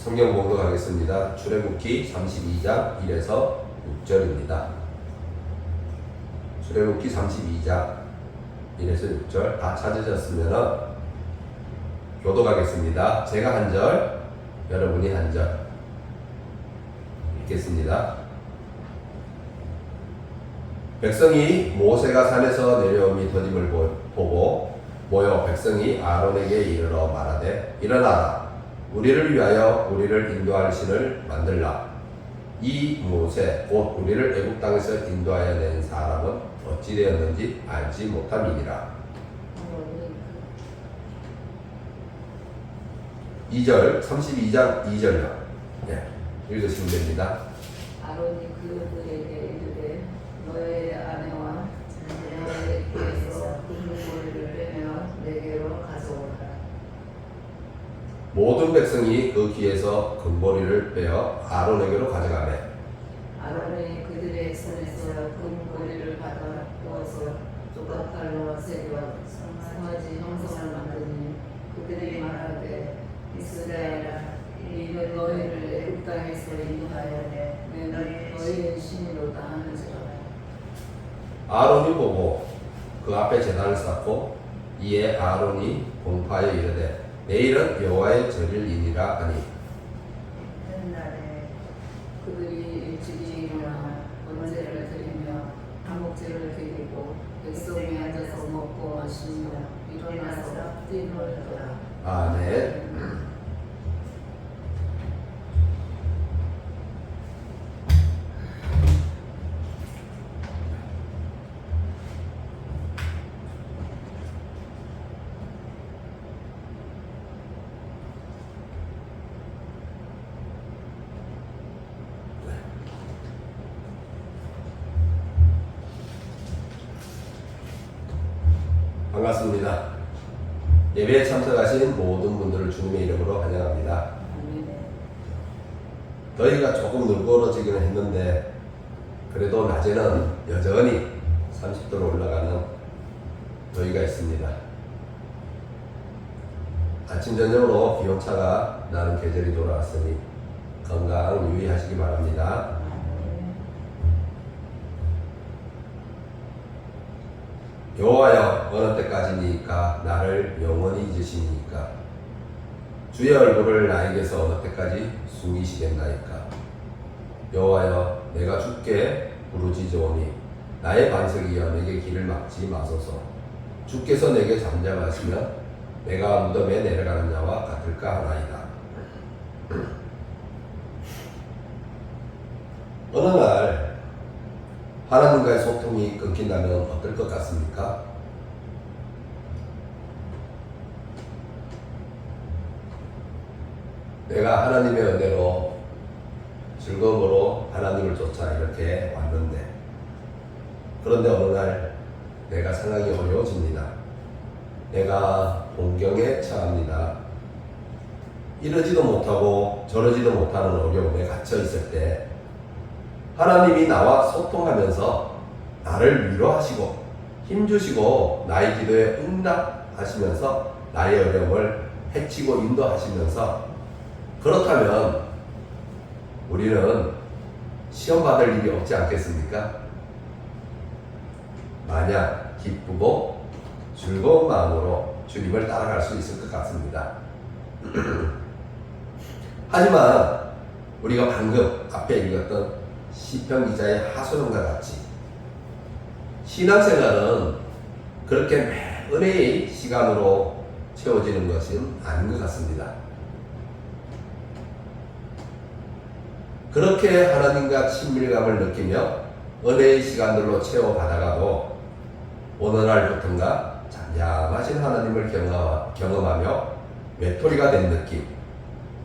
성경 봉독하겠습니다. 출애굽기 32장 1에서 6절입니다. 출애굽기 32장 1에서 6절 다 찾으셨으면 교독하겠습니다. 제가 한 절, 여러분이 한 절 읽겠습니다. 백성이 모세가 산에서 내려옴이 더딤을 보고 모여 백성이 아론에게 이르러 말하되 일어나라, 우리를 위하여 우리를 인도할 신을 만들라. 이 모세 곧 우리를 애굽 땅에서 인도하여 낸 사람은 어찌 되었는지 알지 못함이니라. 2절 32장 2절요. 읽으시면 됩니다. 아론이 그들에게 이르되 너의 아내와 너의 귀에서 금고리를 빼며 내게로 가져오라. 모든 백성이 그 귀에서 금보리를 빼어 아론에게로 가져가매 아론이 그들의 손에서 금고리를 받아 부어서 조각칼로 새겨 송아지 형상을 만드니 그들이 말하되 이스라엘아, 이는 너희를 애굽 땅에서 인도하여 낸 너희의 신이로다 하는지라. 아론이 보고 그 앞에 제단을 쌓고 이에 아론이 공파에 이르되 내일은 여호와의 절일이니라 하니 옛날에 그들이 일찍이 일어나 번제를 드리며 한목제를 드리고 백성이 앉아서 먹고 마시며 일어나서 뛰놀더라. 아멘. 반갑습니다. 예배에 참석하신 모든 분들을 주님의 이름으로 환영합니다. 더위가 조금 누그러지기는 했는데 그래도 낮에는 여전히 30도로 올라가는 더위가 있습니다. 아침 저녁으로 기온차가 나는 계절이 돌아왔으니 건강 유의하시기 바랍니다. 여호와여, 어느 때까지니까 나를 영원히 잊으시니까 주의 얼굴을 나에게서 어느 때까지 숨기시겠나이까. 여호와여, 내가 주께 부르짖으오니 나의 반석이여 내게 길을 막지 마소서. 주께서 내게 잠잠하시면 내가 무덤에 내려가는 자와 같을까 하나이다. 어느 날 하나님과의 소통이 끊긴다면 어떨 것 같습니까? 내가 하나님의 은혜로 즐거움으로 하나님을 쫓아 이렇게 왔는데 그런데 어느 날 내가 상황이 어려워집니다. 내가 공경에 처합니다. 이러지도 못하고 저러지도 못하는 어려움에 갇혀 있을 때 하나님이 나와 소통하면서 나를 위로하시고 힘주시고 나의 기도에 응답하시면서 나의 어려움을 해치고 인도하시면서 그렇다면 우리는 시험 받을 일이 없지 않겠습니까? 만약 기쁘고 즐거운 마음으로 주님을 따라갈 수 있을 것 같습니다. 하지만 우리가 방금 앞에 읽었던 시편 기자의 하소연과 같이 신앙생활은 그렇게 은혜의 시간으로 채워지는 것은 아닌 것 같습니다. 그렇게 하나님과 친밀감을 느끼며 은혜의 시간들로 채워받아가도 어느 날부턴가 잠잠하신 하나님을 경험하며 외톨이가 된 느낌,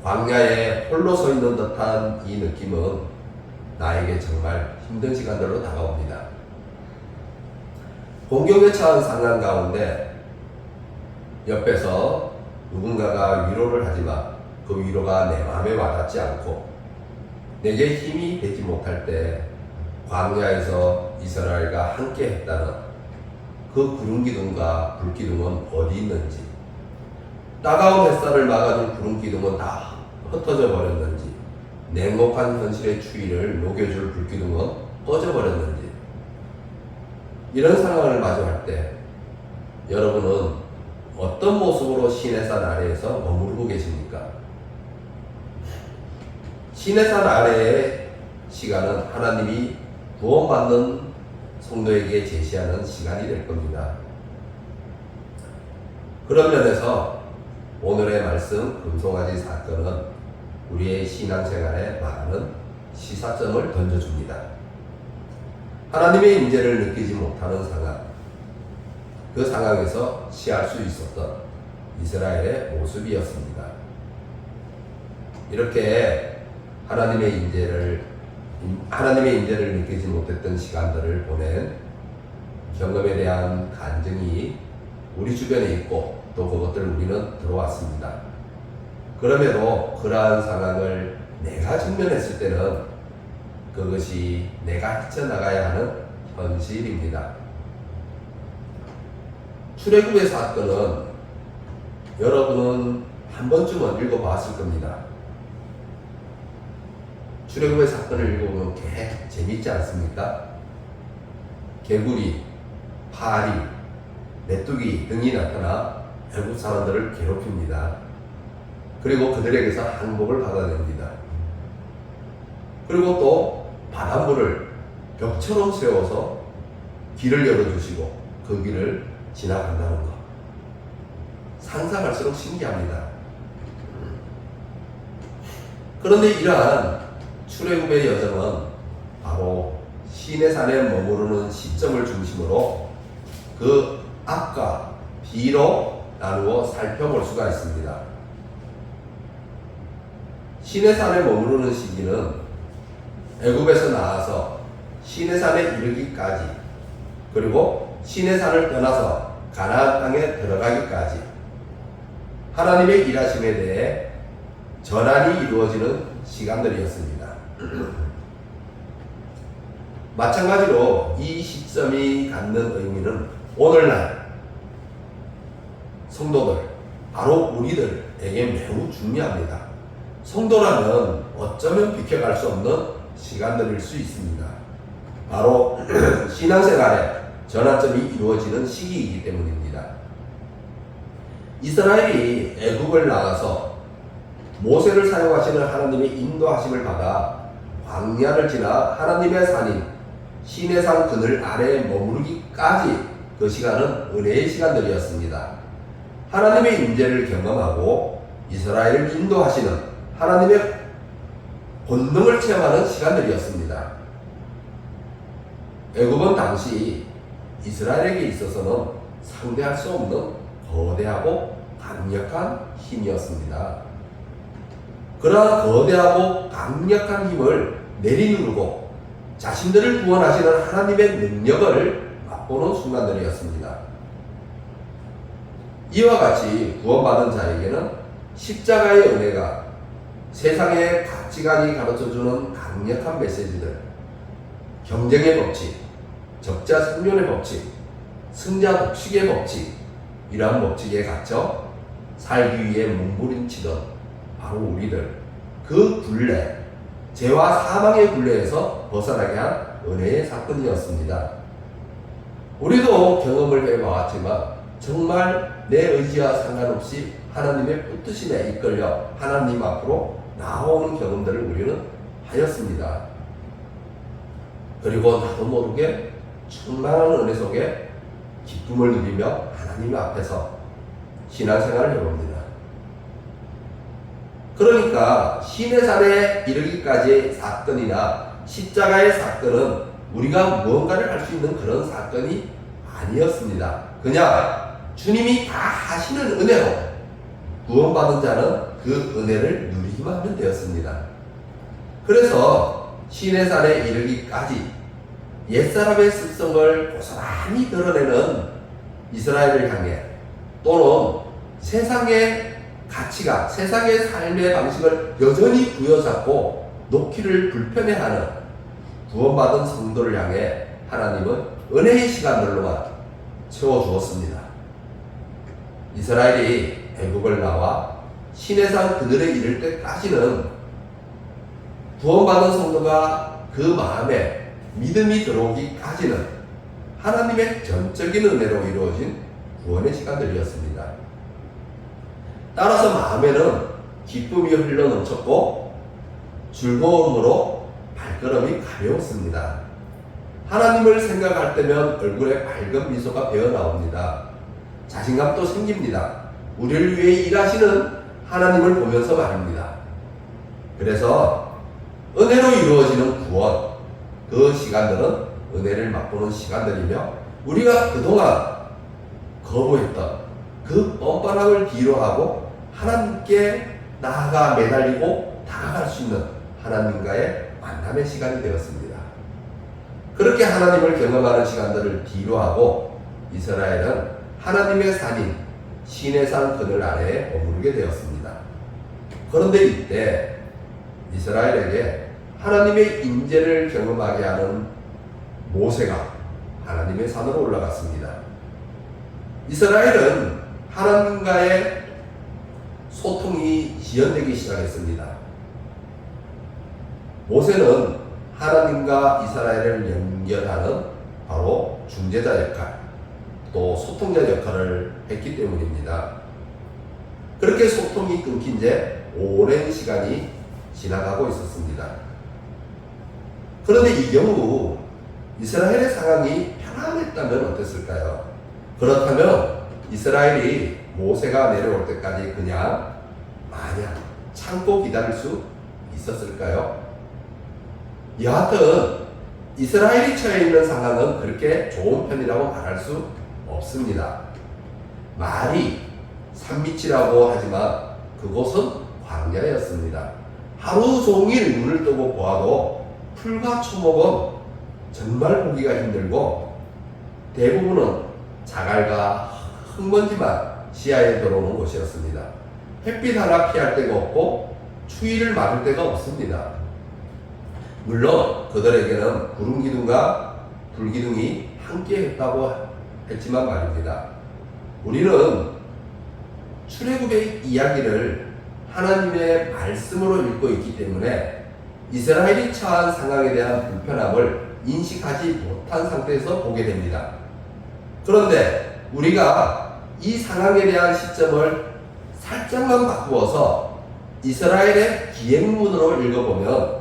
광야에 홀로 서 있는 듯한 이 느낌은 나에게 정말 힘든 시간들로 다가옵니다. 공경에 처한 상황 가운데 옆에서 누군가가 위로를 하지만 그 위로가 내 마음에 와닿지 않고 내게 힘이 되지 못할 때 광야에서 이스라엘과 함께 했다는 그 구름 기둥과 불 기둥은 어디 있는지, 따가운 햇살을 막아준 구름 기둥은 다 흩어져 버렸는지, 냉혹한 현실의 추위를 녹여줄 불기둥은 꺼져 버렸는지, 이런 상황을 마주할 때 여러분은 어떤 모습으로 시내산 아래에서 머무르고 계십니까? 시내산 아래의 시간은 하나님이 구원받는 성도에게 제시하는 시간이 될 겁니다. 그런 면에서 오늘의 말씀 금송아지 사건은 우리의 신앙생활에 많은 시사점을 던져줍니다. 하나님의 임재를 느끼지 못하는 상황, 그 상황에서 취할 수 있었던 이스라엘의 모습이었습니다. 이렇게 하나님의 임재를 느끼지 못했던 시간들을 보낸 경험에 대한 간증이 우리 주변에 있고 또 그것들을 우리는 들어왔습니다. 그럼에도 그러한 상황을 내가 직면했을 때는 그것이 내가 헤쳐나가야 하는 현실입니다. 출애굽의 사건은 여러분은 한 번쯤은 읽어봤을 겁니다. 출애굽의 사건을 읽어보면 개 재밌지 않습니까? 개구리, 파리, 메뚜기 등이 나타나 애굽 사람들을 괴롭힙니다. 그리고 그들에게서 항복을 받아냅니다. 그리고 또 바닷물을 벽처럼 세워서 길을 열어주시고 그 길을 지나간다는 것. 상상할수록 신기합니다. 그런데 이러한 출애굽의 여정은 바로 시내산에 머무르는 시점을 중심으로 그 앞과 뒤로 나누어 살펴볼 수가 있습니다. 시내산에 머무르는 시기는 애굽에서 나와서 시내산에 이르기까지, 그리고 시내산을 떠나서 가나안 땅에 들어가기까지 하나님의 일하심에 대해 전환이 이루어지는 시간들이었습니다. 마찬가지로 이 시점이 갖는 의미는 오늘날 성도들, 바로 우리들에게 매우 중요합니다. 성도라면 어쩌면 비켜갈 수 없는 시간들일 수 있습니다. 바로 신앙생활에 전환점이 이루어지는 시기이기 때문입니다. 이스라엘이 애굽을 나가서 모세를 사용하시는 하나님의 인도하심을 받아 광야를 지나 하나님의 산인 시내산 그늘 아래에 머무르기까지 그 시간은 은혜의 시간들이었습니다. 하나님의 임재를 경험하고 이스라엘을 인도하시는 하나님의 본능을 체험하는 시간들이었습니다. 애굽은 당시 이스라엘에게 있어서는 상대할 수 없는 거대하고 강력한 힘이었습니다. 그러한 거대하고 강력한 힘을 내리누르고 자신들을 구원하시는 하나님의 능력을 맛보는 순간들이었습니다. 이와 같이 구원받은 자에게는 십자가의 은혜가 세상의 가치관이 가르쳐주는 강력한 메시지들, 경쟁의 법칙, 적자 생존의 법칙, 승자 독식의 법칙, 이러한 법칙에 갇혀 살기 위해 몸부림치던 바로 우리들, 그 굴레, 죄와 사망의 굴레에서 벗어나게 한 은혜의 사건이었습니다. 우리도 경험을 해보았지만 정말 내 의지와 상관없이 하나님의 뜻심에 이끌려 하나님 앞으로 나오는 경험들을 우리는 하였습니다. 그리고 나도 모르게 충만한 은혜 속에 기쁨을 누리며 하나님 앞에서 신앙생활을 해봅니다. 그러니까 시내산에 이르기까지의 사건이나 십자가의 사건은 우리가 무언가를 할 수 있는 그런 사건이 아니었습니다. 그냥 주님이 다 하시는 은혜로 구원받은 자는 그 은혜를 누리기만 하면 되었습니다. 그래서 시내산에 이르기까지 옛사람의 습성을 고스란히 드러내는 이스라엘을 향해, 또는 세상의 가치가, 세상의 삶의 방식을 여전히 부여잡고 놓기를 불편해하는 구원받은 성도를 향해 하나님은 은혜의 시간들로만 채워주었습니다. 이스라엘이 애굽을 나와 시내산 그늘에 이를 때까지는 구원받은 성도가 그 마음에 믿음이 들어오기까지는 하나님의 전적인 은혜로 이루어진 구원의 시간들이었습니다. 따라서 마음에는 기쁨이 흘러넘쳤고 즐거움으로 발걸음이 가벼웠습니다. 하나님을 생각할 때면 얼굴에 밝은 미소가 배어나옵니다. 자신감도 생깁니다. 우리를 위해 일하시는 하나님을 보면서 말입니다. 그래서 은혜로 이루어지는 구원, 그 시간들은 은혜를 맛보는 시간들이며 우리가 그동안 거부했던 그 뻔뻔함을 뒤로하고 하나님께 나아가 매달리고 다가갈 수 있는 하나님과의 만남의 시간이 되었습니다. 그렇게 하나님을 경험하는 시간들을 뒤로하고 이스라엘은 하나님의 산인 시내산 그늘 아래에 머무르게 되었습니다. 그런데 이때 이스라엘에게 하나님의 인재를 경험하게 하는 모세가 하나님의 산으로 올라갔습니다. 이스라엘은 하나님과의 소통이 지연되기 시작했습니다. 모세는 하나님과 이스라엘을 연결하는 바로 중재자 역할, 또 소통자 역할을 했기 때문입니다. 그렇게 소통이 끊긴 지 오랜 시간이 지나가고 있었습니다. 그런데 이 경우 이스라엘의 상황이 평안했다면 어땠을까요? 그렇다면 이스라엘이 모세가 내려올 때까지 그냥 마냥 참고 기다릴 수 있었을까요? 여하튼 이스라엘이 처해 있는 상황은 그렇게 좋은 편이라고 말할 수 없습니다. 말이 산밑이라고 하지만 그곳은 광야였습니다. 하루 종일 눈을 뜨고 보아도 풀과 초목은 정말 보기가 힘들고 대부분은 자갈과 흙먼지만 시야에 들어오는 곳이었습니다. 햇빛 하나 피할 데가 없고 추위를 맞을 데가 없습니다. 물론 그들에게는 구름기둥과 불기둥이 함께 했다고 했지만 말입니다. 우리는 출애굽의 이야기를 하나님의 말씀으로 읽고 있기 때문에 이스라엘이 처한 상황에 대한 불편함을 인식하지 못한 상태에서 보게 됩니다. 그런데 우리가 이 상황에 대한 시점을 살짝만 바꾸어서 이스라엘의 기행문으로 읽어보면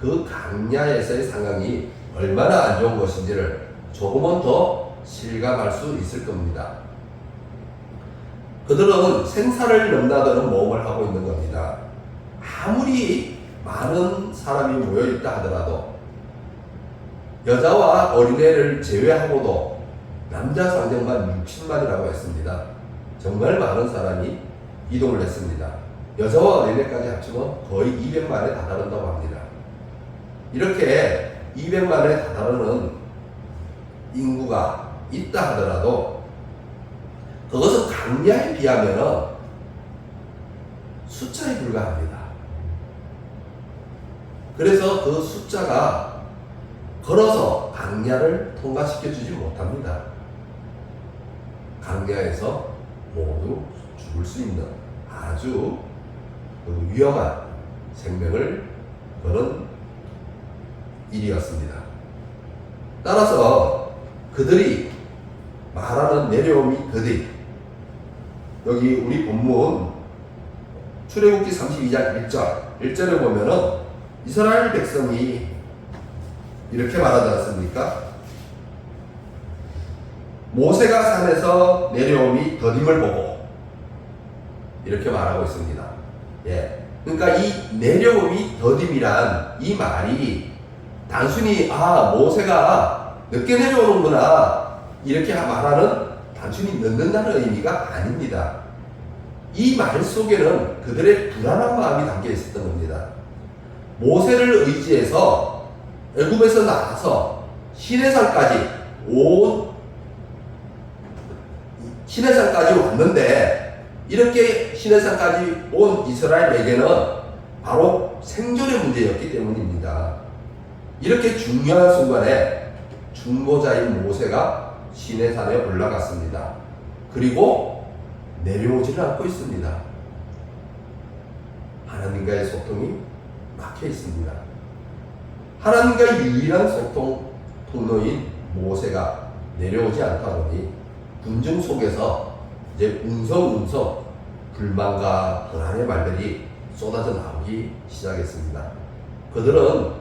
그 광야에서의 상황이 얼마나 안 좋은 것인지를 조금은 더 실감할 수 있을 겁니다. 그들은 생사를 넘나드는 모험을 하고 있는 겁니다. 아무리 많은 사람이 모여있다 하더라도 여자와 어린애를 제외하고도 남자 상정만 60만이라고 했습니다. 정말 많은 사람이 이동을 했습니다. 여자와 어린애까지 합치면 거의 200만에 다다른다고 합니다. 이렇게 200만에 다다르는 인구가 있다 하더라도 그것은 광야에 비하면 숫자에 불과합니다. 그래서 그 숫자가 걸어서 광야를 통과시켜주지 못합니다. 광야에서 모두 죽을 수 있는 아주 위험한 생명을 거는 일이었습니다. 따라서 그들이 말하는 내려옴이 더디, 여기 우리 본문 출애굽기 32장 1절에 보면은 이스라엘 백성이 이렇게 말하지 않습니까? 모세가 산에서 내려옴이 더딤을 보고 이렇게 말하고 있습니다. 예. 그러니까 이 내려옴이 더딤이란 이 말이 단순히 모세가 늦게 내려오는구나 이렇게 말하는 단순히 늦는다는 의미가 아닙니다. 이 말 속에는 그들의 불안한 마음이 담겨 있었던 겁니다. 모세를 의지해서 애굽에서 나와서 시내산까지 왔는데 이렇게 시내산까지 온 이스라엘에게는 바로 생존의 문제였기 때문입니다. 이렇게 중요한 순간에 중보자인 모세가 시내산에 올라갔습니다. 그리고 내려오지를 않고 있습니다. 하나님과의 소통이 막혀 있습니다. 하나님과 유일한 소통 통로인 모세가 내려오지 않다 보니 군중 속에서 이제 웅성웅성 불만과 불안의 말들이 쏟아져 나오기 시작했습니다. 그들은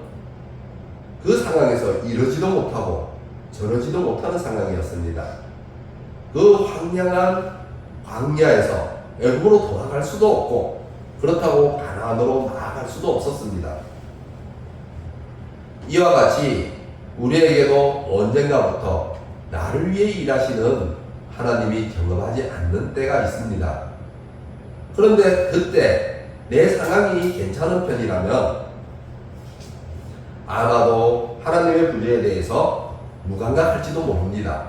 그 상황에서 이러지도 못하고 저러지도 못하는 상황이었습니다. 그 황량한 광야에서 애굽으로 돌아갈 수도 없고 그렇다고 가나안으로 나아갈 수도 없었습니다. 이와 같이 우리에게도 언젠가부터 나를 위해 일하시는 하나님이 경험하지 않는 때가 있습니다. 그런데 그때 내 상황이 괜찮은 편이라면 아마도 하나님의 부재에 대해서 무감각할지도 모릅니다.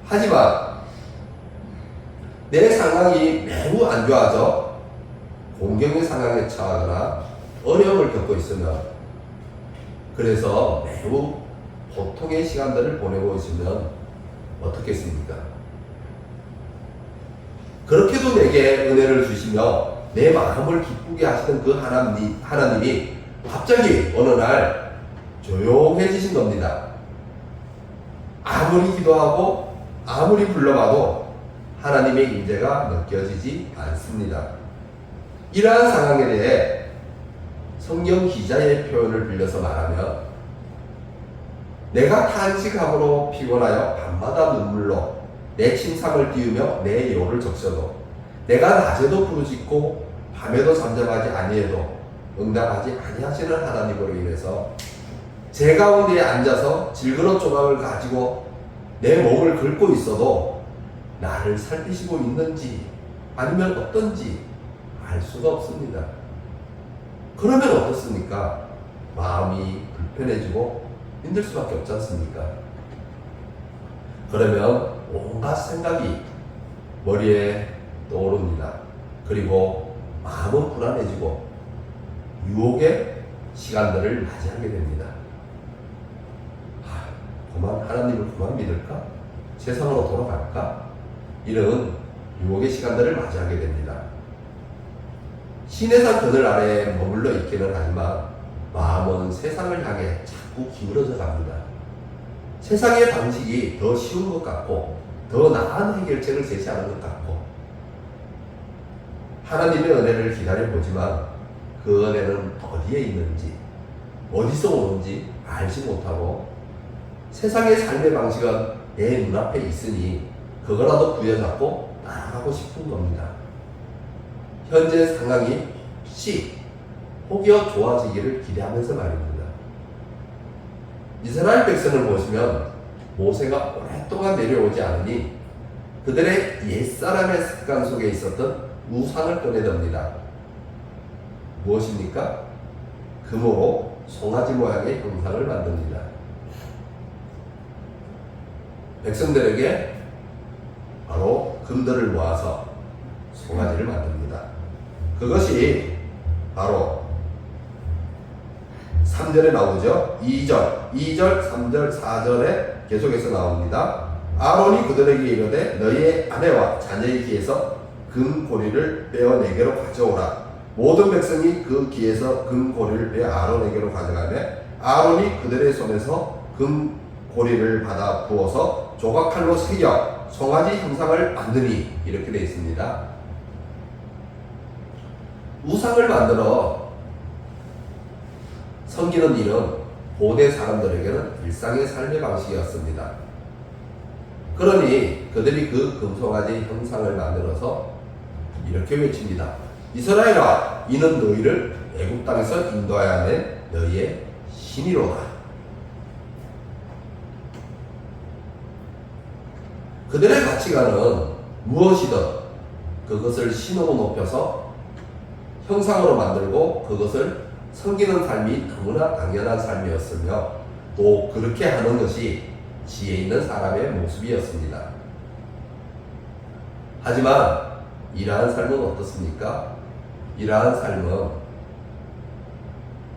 하지만 내 상황이 매우 안 좋아져 공경의 상황에 처하거나 어려움을 겪고 있으면, 그래서 매우 고통의 시간들을 보내고 있으면 어떻겠습니까? 그렇게도 내게 은혜를 주시며 내 마음을 기쁘게 하시는 그 하나님이 갑자기 어느 날 조용해지신 겁니다. 아무리 기도하고 아무리 불러봐도 하나님의 임재가 느껴지지 않습니다. 이러한 상황에 대해 성경 기자의 표현을 빌려서 말하면, 내가 탄식함으로 피곤하여 밤마다 눈물로 내 침상을 띄우며 내 요를 적셔도, 내가 낮에도 부르짖고 밤에도 잠잠하지 아니해도 응답하지 아니하시는 하나님으로 인해서 제 가운데에 앉아서 질그릇 조각을 가지고 내 몸을 긁고 있어도 나를 살피시고 있는지 아니면 어떤지 알 수가 없습니다. 그러면 어떻습니까? 마음이 불편해지고 힘들 수밖에 없지 않습니까? 그러면 온갖 생각이 머리에 떠오릅니다. 그리고 마음은 불안해지고 유혹의 시간들을 맞이하게 됩니다. 하나님을 그만 믿을까? 세상으로 돌아갈까? 이런 유혹의 시간들을 맞이하게 됩니다. 시내산 그늘 아래에 머물러 있기는 하지만 마음은 세상을 향해 자꾸 기울어져 갑니다. 세상의 방식이 더 쉬운 것 같고 더 나은 해결책을 제시하는 것 같고, 하나님의 은혜를 기다려보지만 그 은혜는 어디에 있는지 어디서 오는지 알지 못하고 세상의 삶의 방식은 내 눈앞에 있으니 그거라도 부여잡고 나아가고 싶은 겁니다. 현재 상황이 혹여 좋아지기를 기대하면서 말입니다. 이스라엘 백성을 보시면 모세가 오랫동안 내려오지 않으니 그들의 옛사람의 습관 속에 있었던 우상을 꺼내듭니다. 무엇입니까? 금으로 송아지 모양의 형상을 만듭니다. 백성들에게 바로 금들을 모아서 송아지를 만듭니다. 그것이 바로 3절에 나오죠. 2절, 3절, 4절에 계속해서 나옵니다. 아론이 그들에게 이르되 너희의 아내와 자녀의 귀에서 금고리를 빼어 내게로 가져오라. 모든 백성이 그 귀에서 금고리를 빼어 아론에게로 가져가며 아론이 그들의 손에서 금고리를 받아 부어서 조각칼로 새겨 송아지 형상을 만드니, 이렇게 되어 있습니다. 우상을 만들어 섬기는 일은 고대 사람들에게는 일상의 삶의 방식이었습니다. 그러니 그들이 그 금송아지 형상을 만들어서 이렇게 외칩니다. 이스라엘아, 이는 너희를 애굽 땅에서 인도하여 낸 너희의 신이로다. 그들의 가치관은 무엇이든 그것을 신으로 높여서 형상으로 만들고 그것을 섬기는 삶이 너무나 당연한 삶이었으며, 또 그렇게 하는 것이 지혜 있는 사람의 모습이었습니다. 하지만 이러한 삶은 어떻습니까? 이러한 삶은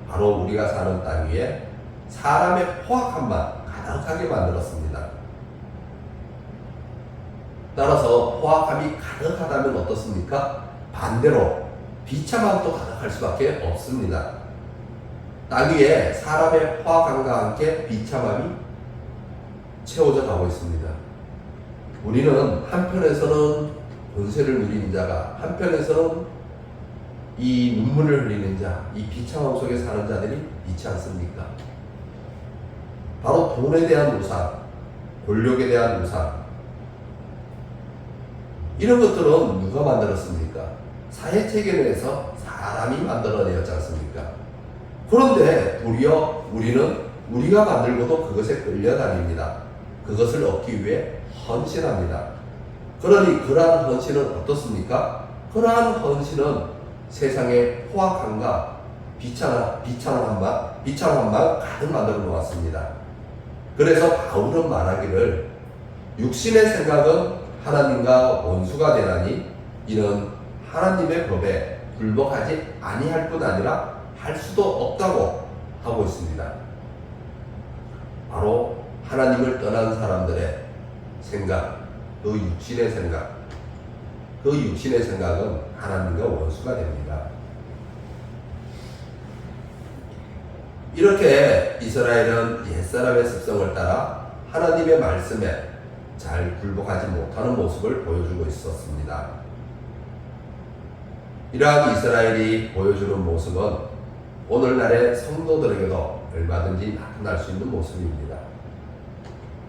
바로 우리가 사는 땅 위에 사람의 포악함만 가득하게 만들었습니다. 따라서 포악함이 가득하다면 어떻습니까? 반대로 비참함도 가득할 수밖에 없습니다. 땅 위에 사람의 화강과 함께 비참함이 채워져 가고 있습니다. 우리는 한편에서는 권세를 누리는 자가, 한편에서는 이 눈물을 흘리는 자, 이 비참함 속에 사는 자들이 있지 않습니까? 바로 돈에 대한 우상, 권력에 대한 우상, 이런 것들은 누가 만들었습니까? 사회 체계 내에서 사람이 만들어내었지 않습니까? 그런데 도리어 우리는 우리가 만들고도 그것에 끌려다닙니다. 그것을 얻기 위해 헌신합니다. 그러니 그러한 헌신은 어떻습니까? 그러한 헌신은 세상의 포악함과 비참함만 가득 만들어 놓았습니다. 그래서 바울은 말하기를 육신의 생각은 하나님과 원수가 되나니 이는 하나님의 법에 굴복하지 아니할 뿐 아니라 할 수도 없다고 하고 있습니다. 바로 하나님을 떠난 사람들의 생각, 그 육신의 생각은 하나님과 원수가 됩니다. 이렇게 이스라엘은 옛사람의 습성을 따라 하나님의 말씀에 잘 굴복하지 못하는 모습을 보여주고 있었습니다. 이러한 이스라엘이 보여주는 모습은 오늘날의 성도들에게도 얼마든지 나타날 수 있는 모습입니다.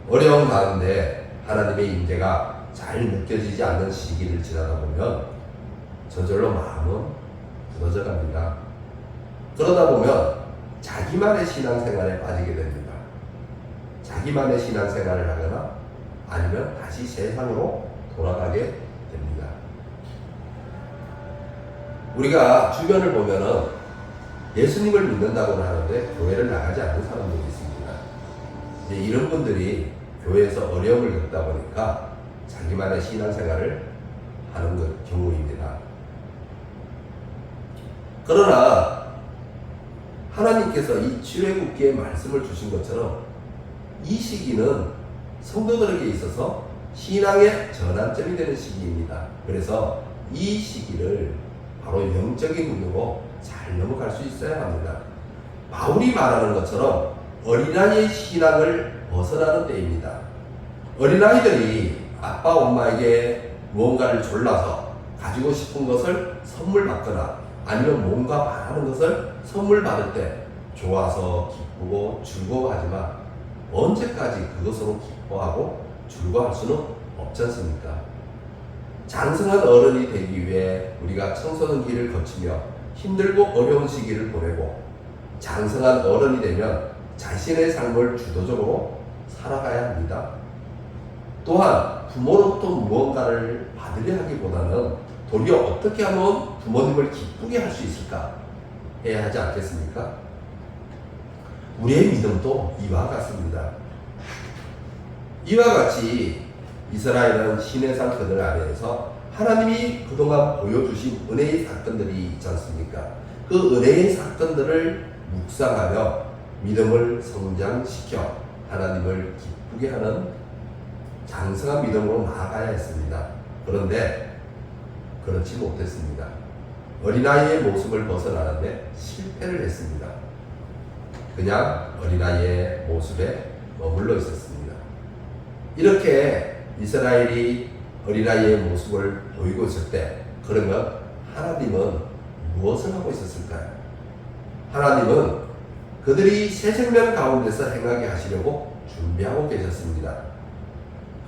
어려운 가운데 하나님의 임재가 잘 느껴지지 않는 시기를 지나다 보면 저절로 마음은 굳어져 갑니다. 그러다 보면 자기만의 신앙생활에 빠지게 됩니다. 자기만의 신앙생활을 하거나 아니면 다시 세상으로 돌아가게 됩니다. 우리가 주변을 보면은 예수님을 믿는다고는 하는데 교회를 나가지 않는 사람들이 있습니다. 이런 분들이 교회에서 어려움을 겪다 보니까 자기만의 신앙생활을 하는 경우입니다. 그러나 하나님께서 이 출애굽기에 말씀을 주신 것처럼 이 시기는 성도들에게 있어서 신앙의 전환점이 되는 시기입니다. 그래서 이 시기를 바로 영적인 눈으로 잘 넘어갈 수 있어야 합니다. 바울이 말하는 것처럼 어린아이의 신앙을 벗어나는 때입니다. 어린아이들이 아빠 엄마에게 무언가를 졸라서 가지고 싶은 것을 선물 받거나 아니면 뭔가 바라는 것을 선물 받을 때 좋아서 기쁘고 즐거워하지만 언제까지 그것으로 기뻐하고 즐거워할 수는 없지 않습니까? 장성한 어른이 되기 위해 우리가 청소년기를 거치며 힘들고 어려운 시기를 보내고 장성한 어른이 되면 자신의 삶을 주도적으로 살아가야 합니다. 또한 부모로부터 무언가를 받으려 하기보다는 도리어 어떻게 하면 부모님을 기쁘게 할 수 있을까 해야 하지 않겠습니까? 우리의 믿음도 이와 같습니다. 이와 같이 이스라엘은 시내산 그늘 아래에서 하나님이 그동안 보여주신 은혜의 사건들이 있지 않습니까? 그 은혜의 사건들을 묵상하며 믿음을 성장시켜 하나님을 기쁘게 하는 장성한 믿음으로 나아가야 했습니다. 그런데 그렇지 못했습니다. 어린아이의 모습을 벗어나는데 실패를 했습니다. 그냥 어린아이의 모습에 머물러 있었습니다. 이렇게 이스라엘이 어린아이의 모습을 보이고 있을 때 그러면 하나님은 무엇을 하고 있었을까요? 하나님은 그들이 새 생명 가운데서 행하게 하시려고 준비하고 계셨습니다.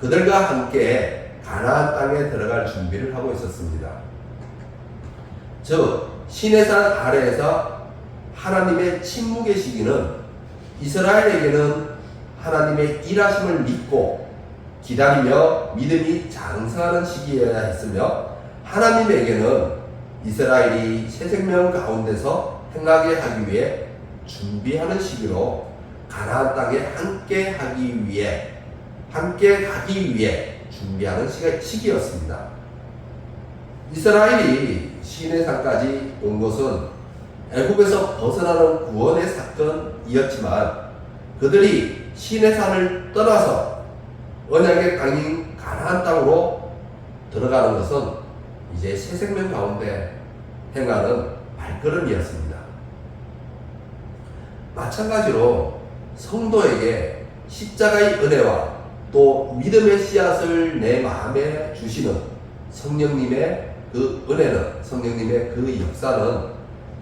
그들과 함께 가나안 땅에 들어갈 준비를 하고 있었습니다. 즉 시내산 아래에서 하나님의 침묵의 시기는 이스라엘에게는 하나님의 일하심을 믿고 기다리며 믿음이 장성하는 시기여야 했으며 하나님에게는 이스라엘이 새 생명 가운데서 행하게 하기 위해 준비하는 시기로 가나안 땅에 함께 가기 위해 준비하는 시기였습니다. 이스라엘이 시내산까지 온 것은 애굽에서 벗어나는 구원의 사건이었지만 그들이 시내산을 떠나서 언약의 땅인 가나안 땅으로 들어가는 것은 이제 새 생명 가운데 행하는 발걸음이었습니다. 마찬가지로 성도에게 십자가의 은혜와 또 믿음의 씨앗을 내 마음에 주시는 성령님의 그 은혜는, 성령님의 그 역사는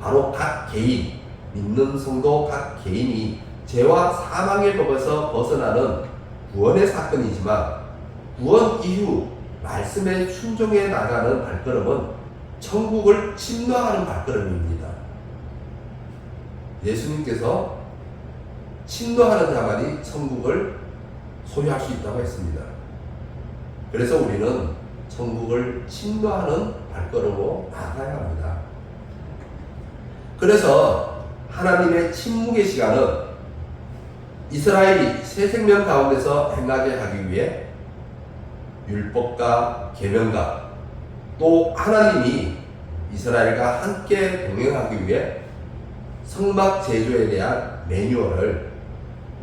바로 각 개인, 믿는 성도 각 개인이 죄와 사망의 법에서 벗어나는 구원의 사건이지만, 구원 이후 말씀에 순종해 나가는 발걸음은 천국을 침노하는 발걸음입니다. 예수님께서 침노하는 자만이 천국을 소유할 수 있다고 했습니다. 그래서 우리는 천국을 침노하는 발걸음으로 나아가야 합니다. 그래서 하나님의 침묵의 시간은 이스라엘이 새 생명 가운데서 행하게 하기 위해 율법과 계명과 또 하나님이 이스라엘과 함께 동행하기 위해 성막 제조에 대한 매뉴얼을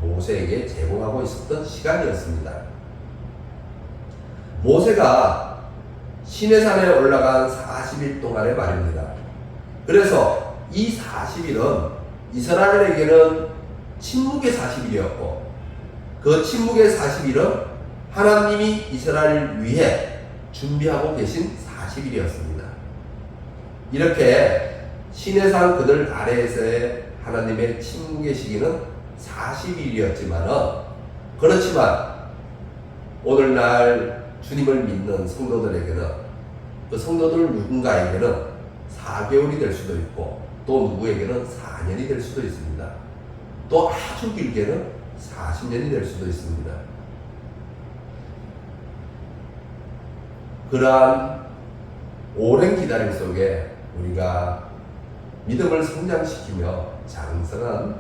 모세에게 제공하고 있었던 시간이었습니다. 모세가 시내산에 올라간 40일 동안의 말입니다. 그래서 이 40일은 이스라엘에게는 침묵의 40일이었고, 그 침묵의 40일은 하나님이 이스라엘을 위해 준비하고 계신 40일이었습니다. 이렇게 시내산 그늘 아래에서의 하나님의 침묵의 시기는 40일이었지만은, 그렇지만 오늘날 주님을 믿는 성도들에게는, 그 성도들 누군가에게는 4개월이 될 수도 있고 또 누구에게는 4년이 될 수도 있습니다. 또 아주 길게는 40년이 될 수도 있습니다. 그러한 오랜 기다림 속에 우리가 믿음을 성장시키며 장성한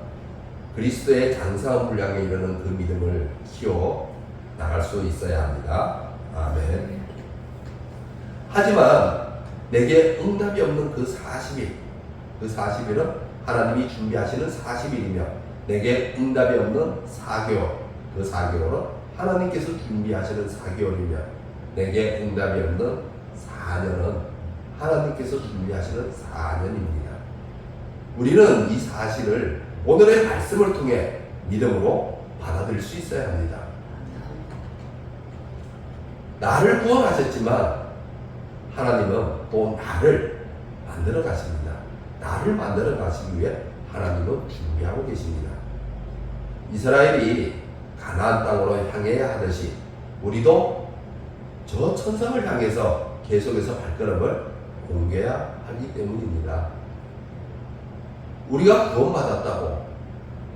그리스도의 장성한 분량에 이르는 그 믿음을 키워 나갈 수 있어야 합니다. 아멘. 하지만 내게 응답이 없는 그 40일, 그 40일은 하나님이 준비하시는 40일이며, 내게 응답이 없는 4개월, 그 4개월은 하나님께서 준비하시는 4개월이며, 내게 응답이 없는 4년은 하나님께서 준비하시는 4년입니다. 우리는 이 사실을 오늘의 말씀을 통해 믿음으로 받아들일 수 있어야 합니다. 나를 구원하셨지만 하나님은 또 나를 만들어 가십니다. 나를 만들어 가시기 위해 하나님은 준비하고 계십니다. 이스라엘이 가나안 땅으로 향해야 하듯이 우리도 저 천성을 향해서 계속해서 발걸음을 옮겨야 하기 때문입니다. 우리가 구원받았다고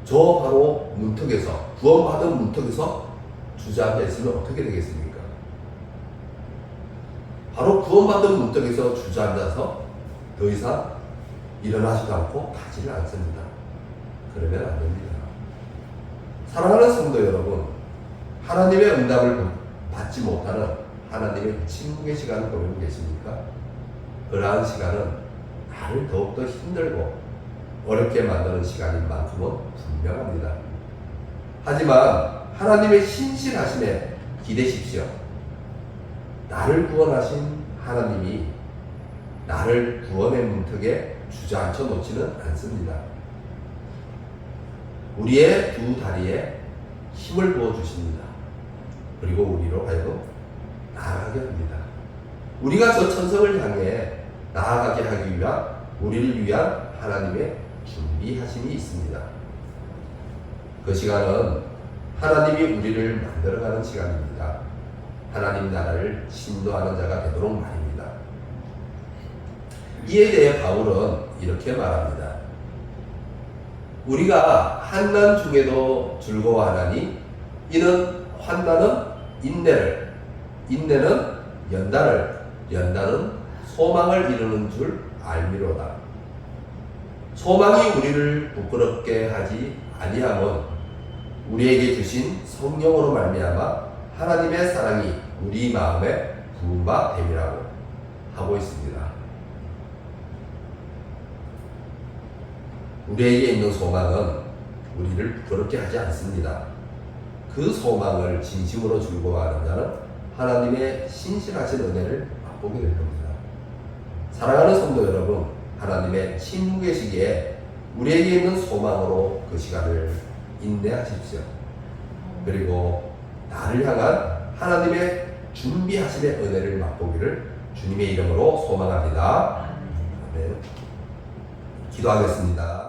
저 바로 문턱에서, 구원받은 문턱에서 주저앉아 있으면 어떻게 되겠습니까? 바로 구원받은 문턱에서 주저앉아서 더 이상 일어나지도 않고 가지를 않습니다. 그러면 안 됩니다. 사랑하는 성도 여러분, 하나님의 응답을 받지 못하는 하나님의 침묵의 시간을 보내고 계십니까? 그러한 시간은 나를 더욱더 힘들고 어렵게 만드는 시간인 만큼은 분명합니다. 하지만 하나님의 신실하심에 기대십시오. 나를 구원하신 하나님이 나를 구원의 문턱에 주저앉혀 놓지는 않습니다. 우리의 두 다리에 힘을 부어주십니다. 그리고 우리로 하여금 나아가게 합니다. 우리가 저 천성을 향해 나아가게 하기 위한, 우리를 위한 하나님의 준비하심이 있습니다. 그 시간은 하나님이 우리를 만들어가는 시간입니다. 하나님 나라를 신도하는 자가 되도록 말입니다. 이에 대해 바울은 이렇게 말합니다. 우리가 환난 중에도 즐거워하나니 이는 환난은 인내를, 인내는 연단을, 연단은 소망을 이루는 줄 알미로다. 소망이 우리를 부끄럽게 하지 아니함은 우리에게 주신 성령으로 말미암아 하나님의 사랑이 우리 마음에 부은 바 됨이라고 하고 있습니다. 우리에게 있는 소망은 우리를 부끄럽게 하지 않습니다. 그 소망을 진심으로 즐거워하는 자는 하나님의 신실하신 은혜를 맛보게 될 겁니다. 사랑하는 성도 여러분, 하나님의 친구 계시기에 우리에게 있는 소망으로 그 시간을 인내하십시오. 그리고 나를 향한 하나님의 준비하심의 은혜를 맛보기를 주님의 이름으로 소망합니다. 아멘. 기도하겠습니다.